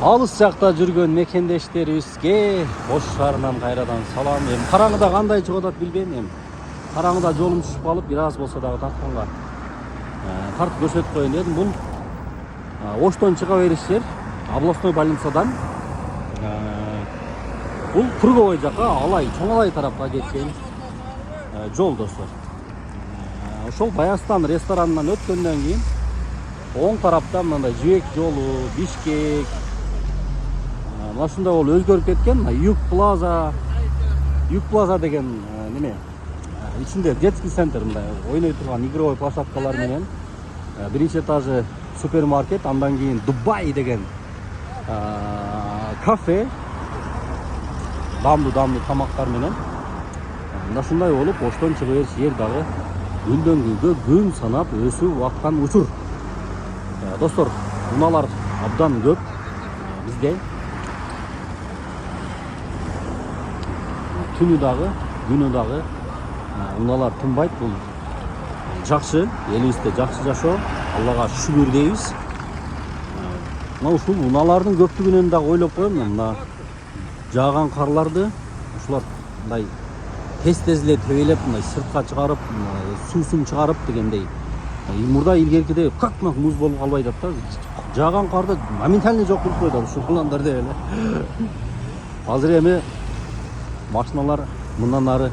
Алыс жакта жүргөн мекендештерибизге Ош шаарынан кайрадан салам. Караңгыда кандай чыгып атат билбейм. Караңгыда жолум түшүп калып, бир аз болсо дагы тартканга тартып көрсөтүп коеюн дедим. Бул Оштон чыга бериш жер, областной больницадан бул Курговой жака, Алай, Чоң Алай тарапка кеткен жол достор. Ошол Баястан ресторанынан өткөндөн кийин оң тарапта мындай жибек жолу, Бишкек, мына ушундай болуп өзгөрүп кеткен. Юг Плаза деген неме ичинде детский центр, мындай ойной турган игровой площадкалар менен, биринчи этажы супермаркет, андан кийин Дубай деген кафе, дамдуу тамактар менен. Мына ушундай болуп Оштон чыга бериш жер дагы күндөн күнгө күн санап өсүп аткан учур. Достор, унаалар абдан көп бизде. Түнү дагы, күнү дагы унаалар тынбайт. Бул жакшы, элибизде жакшы жашоо, Аллага шүгүр дейбиз. Мына ушул унаалардын көптүгүнөн дагы ойлоп коем, мына жааган карларды ушулар мындай тез эле тебелеп, мындай сыртка чыгарып, суусун чыгарып дегендей. Мурда илгеркиде как муз болуп калбай атат да. Жааган карды моментально жок кылып коет ушул кыландар деп эле. Азыр эми машиналар мындан ары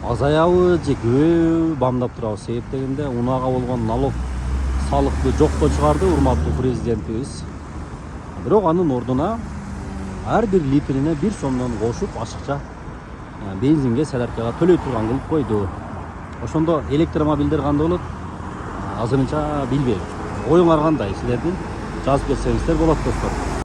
азаябы же көбөйбү бамдап турабыз. Себеп дегенде унаага болгон налог салыкты жокко чыгарды урматтуу президентибиз. Бирок анын ордуна ар бир литрине 1 сомдон кошуп ашыкча бензинге, соляркага төлөй турган кылып койду. Ошондо электромобилдер кандай болот? Азырынча билбейм. Оюңар кандай? Силердин жазып кетсеңиздер болот достор.